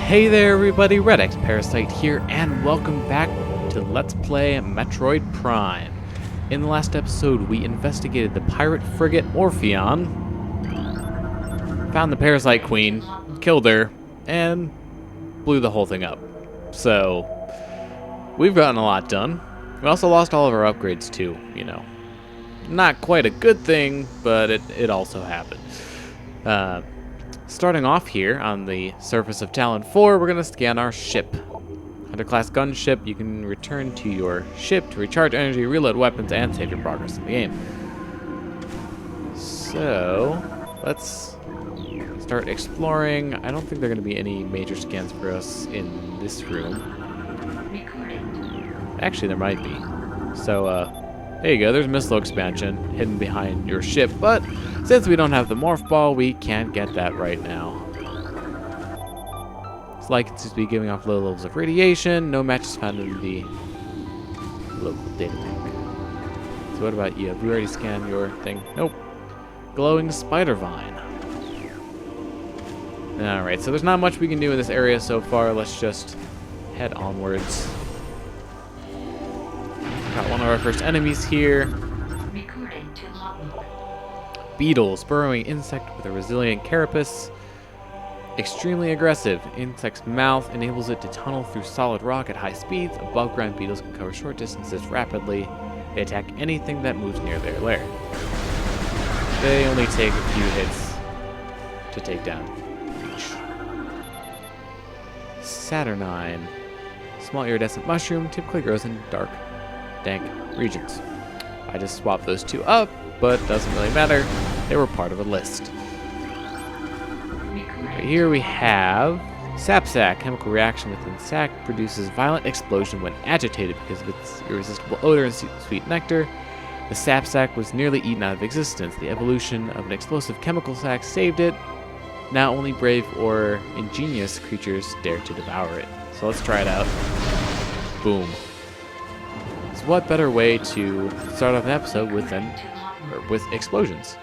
Hey there everybody, redxparasite here, and welcome back to Let's Play Metroid Prime. In the last episode, we investigated the pirate frigate Orpheon, found the Parasite Queen, killed her, and blew the whole thing up. So, we've gotten a lot done. We also lost all of our upgrades too, you know. Not quite a good thing, but it also happened. Starting off here on the surface of Tallon IV, we're going to scan our ship. Under class gunship, you can return to your ship to recharge energy, reload weapons, and save your progress in the game. So, let's start exploring. I don't think there are going to be any major scans for us in this room. Actually, there might be. So, there you go. There's missile expansion hidden behind your ship, but since we don't have the morph ball, we can't get that right now. It's like it's to be giving off low levels of radiation. No matches found in the local data bank. So what about you? Have you already scanned your thing? Nope. Glowing spider vine. Alright, so there's not much we can do in this area so far. Let's just head onwards. Got one of our first enemies here. Beetles, burrowing insect with a resilient carapace. Extremely aggressive. Insect's mouth enables it to tunnel through solid rock at high speeds. Above ground beetles can cover short distances rapidly. They attack anything that moves near their lair. They only take a few hits to take down each. Saturnine. Small iridescent mushroom typically grows in dark, dank regions. I just swapped those two up, but doesn't really matter. They were part of a list. Right here we have Sapsack. Chemical reaction within sac produces violent explosion when agitated because of its irresistible odor and sweet nectar. The Sapsack was nearly eaten out of existence. The evolution of an explosive chemical sac saved it. Now only brave or ingenious creatures dare to devour it. So let's try it out. Boom. So what better way to start off an episode with explosions?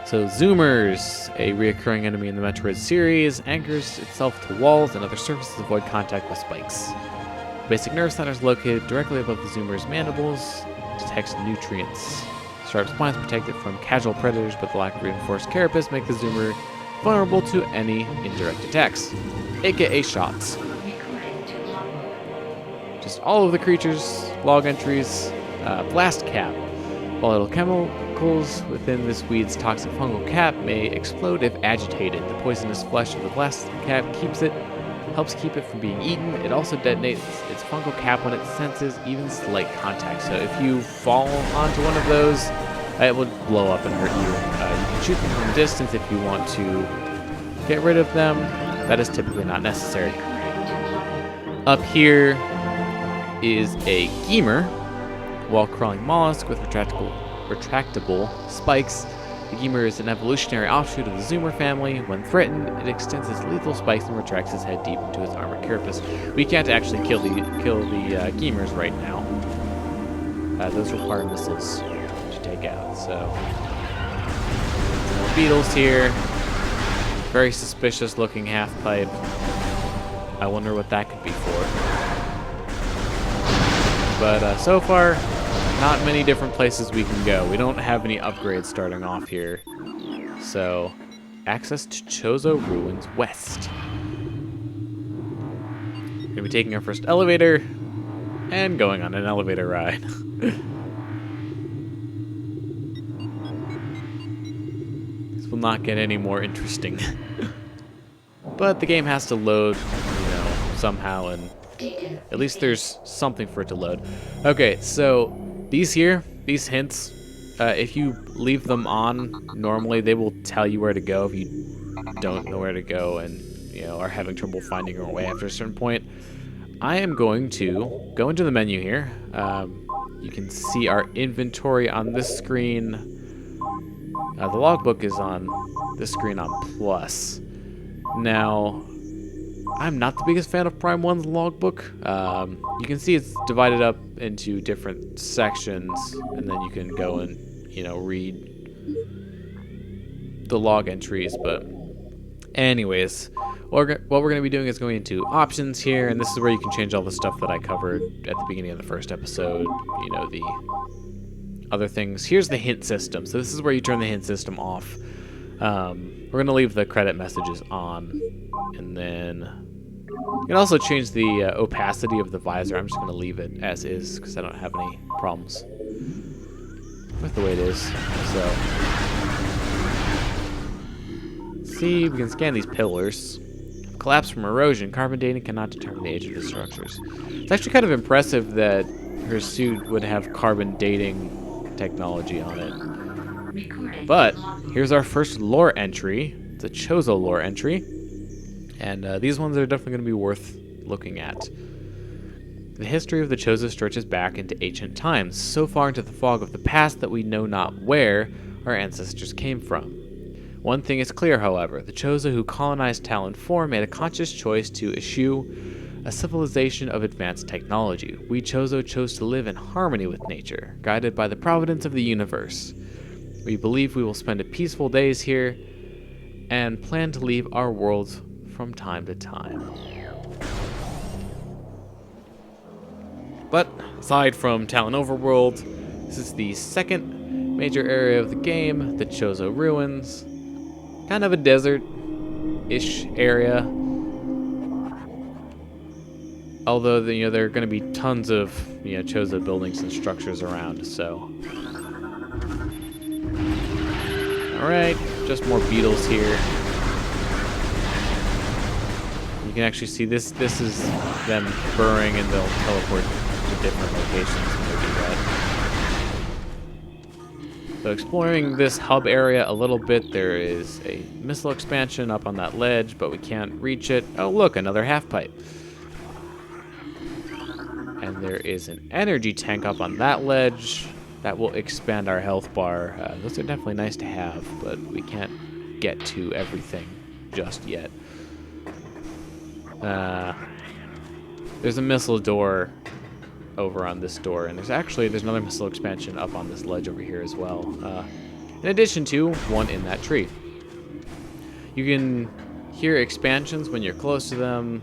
So Zoomers, a reoccurring enemy in the Metroid series, anchors itself to walls and other surfaces to avoid contact with spikes. The basic nerve center is located directly above the Zoomer's mandibles, detects nutrients. Sharp spines protect it from casual predators, but the lack of reinforced carapace make the Zoomer vulnerable to any indirect attacks, aka shots. Just all of the creatures, log entries, blast cap. Volatile chemicals within this weed's toxic fungal cap may explode if agitated. The poisonous flesh of the blast cap helps keep it from being eaten. It also detonates its fungal cap when it senses even slight contact. So if you fall onto one of those, it will blow up and hurt you. You can shoot them from a distance if you want to get rid of them. That is typically not necessary. Up here is a Gemer, wall-crawling mollusk with retractable spikes. The Gemer is an evolutionary offshoot of the Zoomer family. When threatened, it extends its lethal spikes and retracts its head deep into its armored carapace. We can't actually kill the Gemers right now. Those require missiles to take out. So, more beetles here. Very suspicious-looking half-pipe. I wonder what that could be for. But so far, not many different places we can go. We don't have any upgrades starting off here. So, access to Chozo Ruins West. We're going to be taking our first elevator and going on an elevator ride. This will not get any more interesting. But the game has to load, somehow, and at least there's something for it to load. Okay, so these hints, if you leave them on, normally they will tell you where to go if you don't know where to go and are having trouble finding your way after a certain point. I am going to go into the menu here. You can see our inventory on this screen. The logbook is on this screen on plus. Now, I'm not the biggest fan of Prime 1's logbook. You can see it's divided up into different sections, and then you can go and, read the log entries, but Anyways, what we're going to be doing is going into options here, and this is where you can change all the stuff that I covered at the beginning of the first episode, you know, the other things. Here's the hint system. So this is where you turn the hint system off. We're going to leave the credit messages on, and then you can also change the opacity of the visor. I'm just going to leave it as is because I don't have any problems with the way it is. So, see, we can scan these pillars. Collapse from erosion. Carbon dating cannot determine the age of the structures. It's actually kind of impressive that her suit would have carbon dating technology on it. But here's our first lore entry. It's a Chozo lore entry. And these ones are definitely going to be worth looking at. The history of the Chozo stretches back into ancient times, so far into the fog of the past that we know not where our ancestors came from. One thing is clear, however. The Chozo who colonized Tallon IV made a conscious choice to eschew a civilization of advanced technology. We Chozo chose to live in harmony with nature, guided by the providence of the universe. We believe we will spend peaceful days here and plan to leave our worlds from time to time. But aside from Tallon Overworld, this is the second major area of the game, the Chozo Ruins. Kind of a desert-ish area. Although there are going to be tons of Chozo buildings and structures around. So, all right, just more beetles here. You can actually see this is them burrowing, and they'll teleport to different locations when they do that. So exploring this hub area a little bit, there is a missile expansion up on that ledge, but we can't reach it. Oh look, another half pipe. And there is an energy tank up on that ledge that will expand our health bar. Those are definitely nice to have, but we can't get to everything just yet. There's a missile door over on this door, and there's another missile expansion up on this ledge over here as well. In addition to one in that tree. You can hear expansions when you're close to them,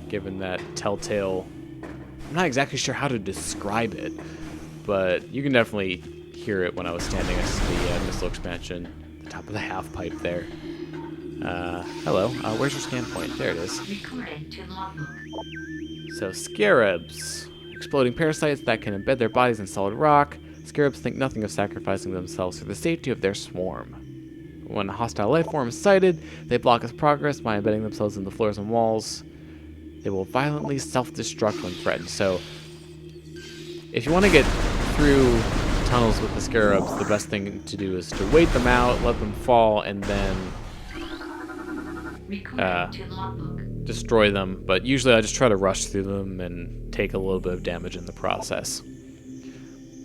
given that telltale. I'm not exactly sure how to describe it, but you can definitely hear it when I was standing next to the missile expansion, the top of the half pipe there. Hello. Where's your scan point? There it is. So, scarabs. Exploding parasites that can embed their bodies in solid rock. Scarabs think nothing of sacrificing themselves for the safety of their swarm. When a hostile life form is sighted, they block its progress by embedding themselves in the floors and walls. They will violently self-destruct when threatened. So, if you want to get through tunnels with the scarabs, the best thing to do is to wait them out, let them fall, and then destroy them. But usually I just try to rush through them and take a little bit of damage in the process.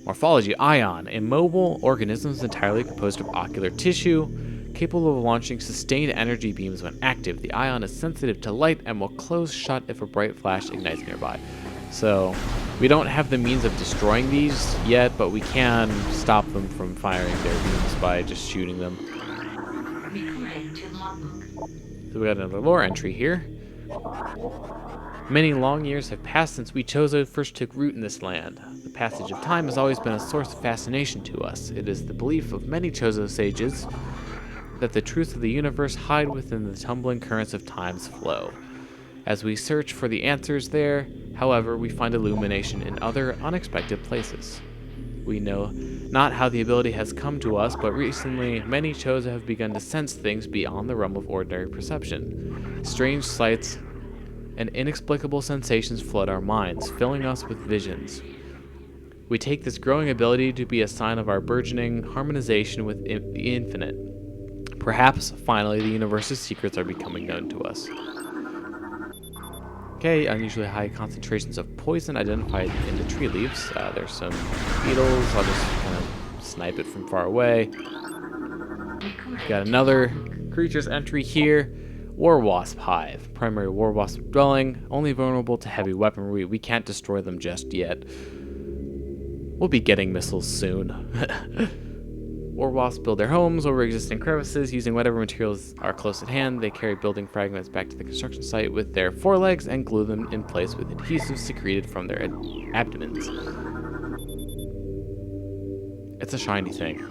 Morphology: ion. Immobile organisms entirely composed of ocular tissue, capable of launching sustained energy beams when active. The ion is sensitive to light and will close shut if a bright flash ignites nearby. So, we don't have the means of destroying these yet, but we can stop them from firing their beams by just shooting them. So we got another lore entry here. Many long years have passed since we Chozo first took root in this land. The passage of time has always been a source of fascination to us. It is the belief of many Chozo sages that the truths of the universe hide within the tumbling currents of time's flow. As we search for the answers there, however, we find illumination in other unexpected places. We know not how the ability has come to us, but recently many Chozo have begun to sense things beyond the realm of ordinary perception. Strange sights and inexplicable sensations flood our minds, filling us with visions. We take this growing ability to be a sign of our burgeoning harmonization with the infinite. Perhaps, finally, the universe's secrets are becoming known to us. Okay, unusually high concentrations of poison identified in the tree leaves. There's some beetles. I'll just kind of snipe it from far away. Got another creature's entry here. War Wasp Hive. Primary War Wasp dwelling. Only vulnerable to heavy weaponry. We can't destroy them just yet. We'll be getting missiles soon. War wasps build their homes over existing crevices using whatever materials are close at hand. They carry building fragments back to the construction site with their forelegs and glue them in place with adhesives secreted from their abdomens. It's a shiny thing.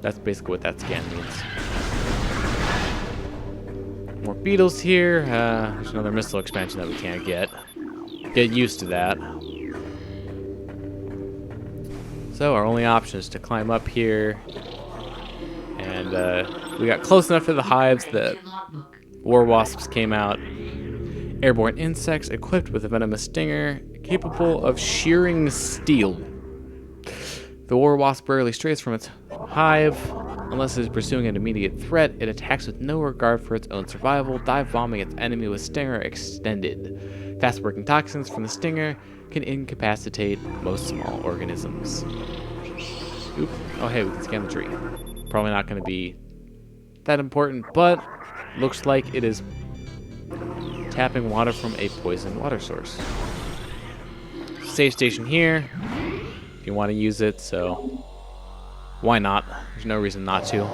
That's basically what that scan means. More beetles here. There's another missile expansion that we can't get. Get used to that. So our only option is to climb up here. And we got close enough to the hives that war wasps came out. Airborne insects equipped with a venomous stinger capable of shearing steel. The war wasp rarely strays from its hive. Unless it is pursuing an immediate threat, it attacks with no regard for its own survival, dive bombing its enemy with stinger extended. Fast-working toxins from the stinger can incapacitate most small organisms. Oop. Oh, hey, we can scan the tree. Probably not going to be that important, but looks like it is tapping water from a poisoned water source. Save station here if you want to use it, so why not? There's no reason not to.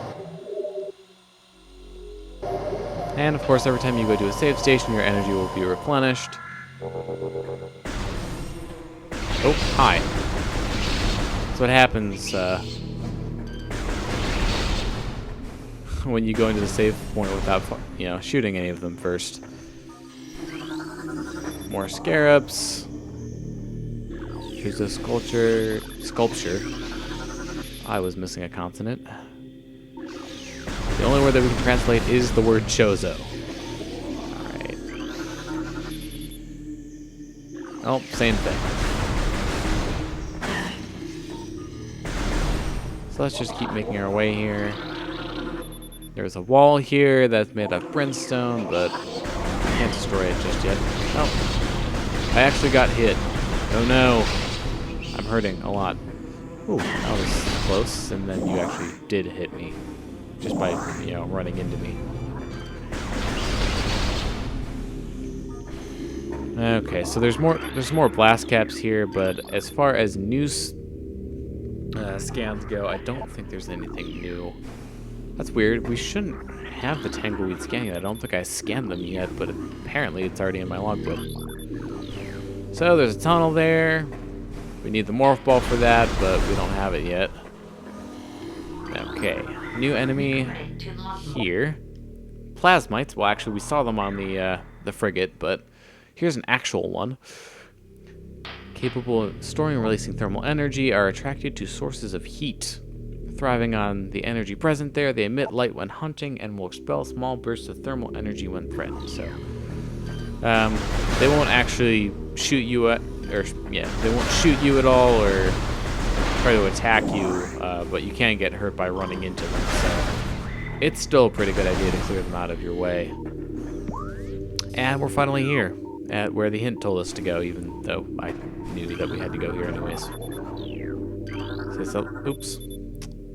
And of course, every time you go to a save station, your energy will be replenished. Oh, hi. That's what happens when you go into the save point without, shooting any of them first. More scarabs. Here's a sculpture. I was missing a consonant. The only word that we can translate is the word Chozo. Alright. Oh, same thing. So let's just keep making our way here. There's a wall here that's made of brimstone, but I can't destroy it just yet. Oh. I actually got hit. Oh no. I'm hurting a lot. Ooh, that was close, and then you actually did hit me. Just by, running into me. Okay, so there's more blast caps here, but as far as new scans go, I don't think there's anything new. That's weird. We shouldn't have the Tangleweed scan yet. I don't think I scanned them yet, but apparently it's already in my logbook. So there's a tunnel there. We need the morph ball for that, but we don't have it yet. Okay, new enemy here. Plasmites. Well, actually, we saw them on the frigate, but here's an actual one. Capable of storing and releasing thermal energy, are attracted to sources of heat. Thriving on the energy present there, they emit light when hunting and will expel small bursts of thermal energy when threatened. So, they won't actually shoot you they won't shoot you at all or try to attack you, but you can get hurt by running into them. So, it's still a pretty good idea to clear them out of your way. And we're finally here at where the hint told us to go, even though I knew that we had to go here anyways. So, oops.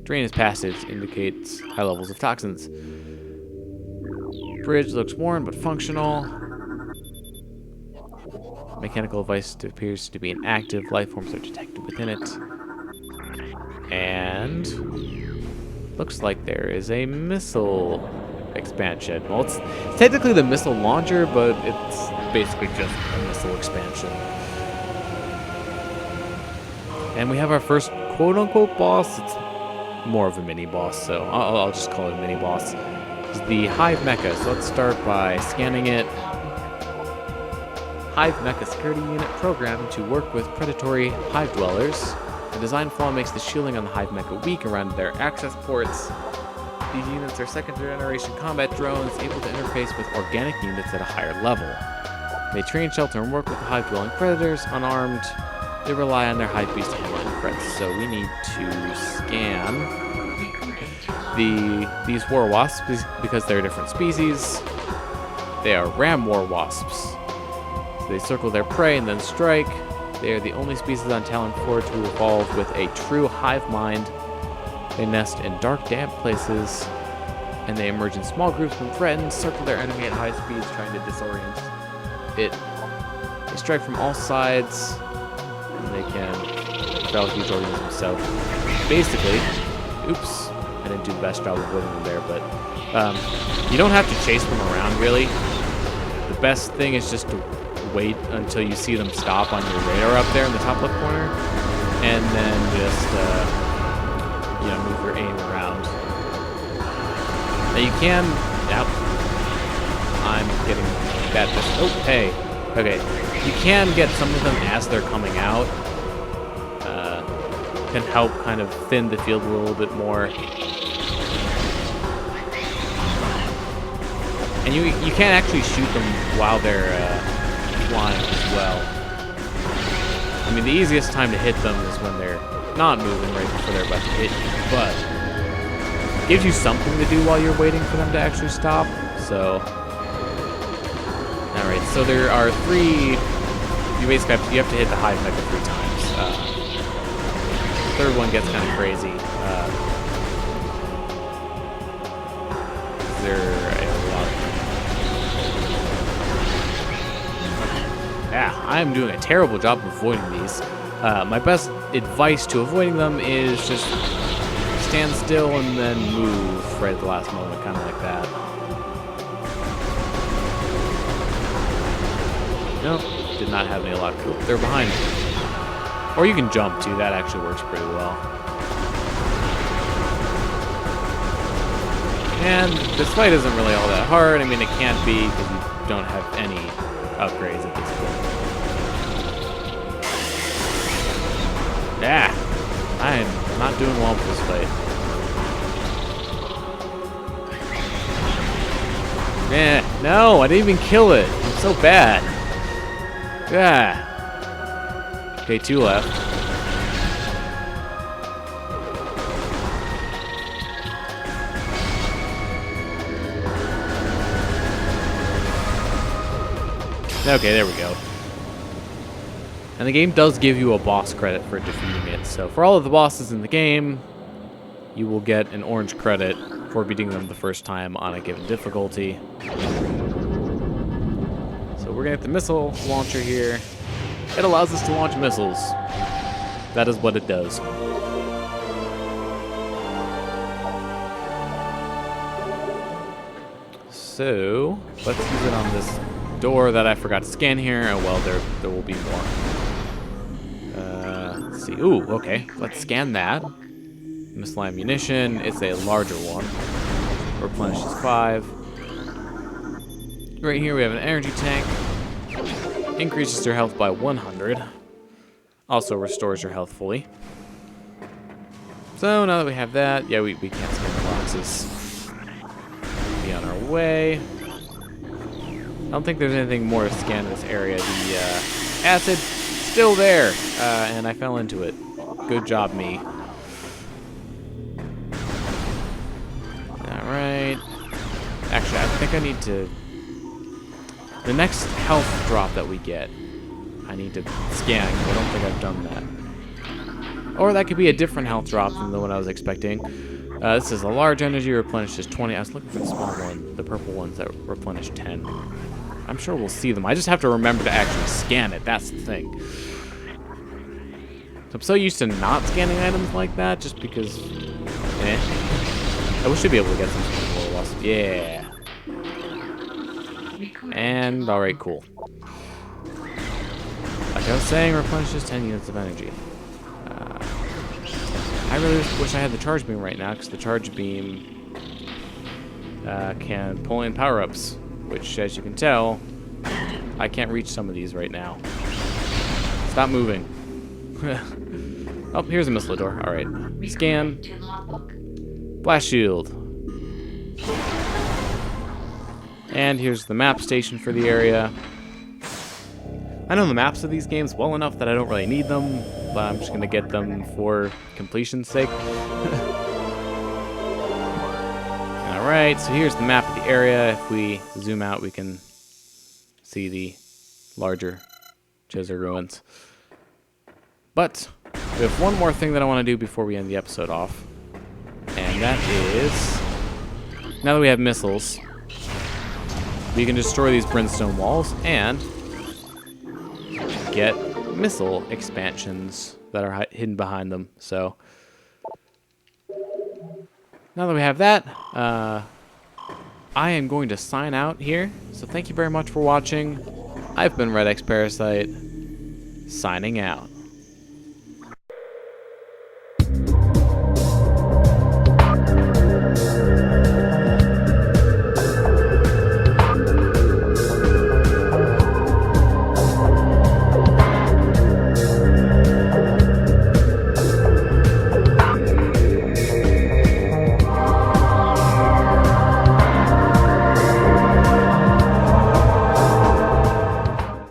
Drainage passage indicates high levels of toxins. Bridge looks worn but functional. Mechanical device appears to be inactive. Life forms are detected within it. And looks like there is a missile expansion. Well, it's technically the missile launcher, but it's basically just a missile expansion. And we have our first quote-unquote boss. It's more of a mini-boss, so I'll just call it a mini-boss. It's the Hive Mecha, so let's start by scanning it. Hive Mecha security unit programmed to work with predatory hive dwellers. The design flaw makes the shielding on the Hive Mecha weak around their access ports. These units are second-generation combat drones able to interface with organic units at a higher level. They train, shelter, and work with the hive-dwelling predators unarmed. They rely on their hive beast to handle any threats, so we need to scan these war wasps because they're different species. They are ram war wasps. So they circle their prey and then strike. They are the only species on Tallon IV to evolve with a true hive mind. They nest in dark, damp places, and they emerge in small groups when threatened, circle their enemy at high speeds, trying to disorient it. They strike from all sides, and they can battle huge organisms. So, basically, oops, I didn't do the best job of avoiding them there, but you don't have to chase them around, really. The best thing is just to wait until you see them stop on your radar up there in the top left corner, and then just, you know, move your aim around. Now you can... Yep. I'm getting bad... Oh, hey. Okay. You can get some of them as they're coming out. Can help kind of thin the field a little bit more. And you can actually shoot them while they're flying as well. I mean, the easiest time to hit them is when they're not moving right before they're about to hit you, but it gives you something to do while you're waiting for them to actually stop. So, all right. So there are 3. You basically have to hit the Hive Mecha 3 times. The third one gets kind of crazy. Yeah, I'm doing a terrible job of avoiding these. My best advice to avoiding them is just stand still and then move right at the last moment, kind of like that. Nope, did not have any luck. Oop, they're behind me. Or you can jump too, that actually works pretty well. And this fight isn't really all that hard. I mean, it can't be because you don't have any upgrades at this point. Yeah, I am not doing well with this fight. Yeah, no, I didn't even kill it. I'm so bad. Yeah. Okay, 2 left. Okay, there we go. And the game does give you a boss credit for defeating it. So for all of the bosses in the game, you will get an orange credit for beating them the first time on a given difficulty. So we're gonna get the missile launcher here. It allows us to launch missiles. That is what it does. So let's use it on this door that I forgot to scan here. Oh well, there will be more. Let's see. Ooh, okay. Let's scan that. Missile ammunition. It's a larger one. Replenishes 5. Right here we have an energy tank. Increases your health by 100. Also restores your health fully. So now that we have that, yeah, we can't scan the boxes. Be on our way. I don't think there's anything more to scan in this area. The acid, still there, and I fell into it. Good job, me. Alright. Actually, I think I need to... The next health drop that we get, I need to scan. I don't think I've done that. Or that could be a different health drop than the one I was expecting. This is a large energy, replenishes 20. I was looking for the small one, the purple ones that replenish 10. I'm sure we'll see them. I just have to remember to actually scan it. That's the thing. So I'm so used to not scanning items like that, just because... I wish I'd be able to get some more wasp. Yeah. And, alright, cool. Like I was saying, replenishes 10 units of energy. I really wish I had the charge beam right now, because the charge beam can pull in power-ups, which, as you can tell, I can't reach some of these right now. Stop moving. Oh, here's a missile door. Alright. Scan. Blast shield. And here's the map station for the area. I know the maps of these games well enough that I don't really need them, but I'm just going to get them for completion's sake. Alright, so here's the map of the area. If we zoom out, we can see the larger Chozo Ruins. But we have one more thing that I want to do before we end the episode off. And that is, now that we have missiles, we can destroy these brimstone walls and get missile expansions that are hidden behind them. So now that we have that, I am going to sign out here. So thank you very much for watching. I've been redxparasite, signing out.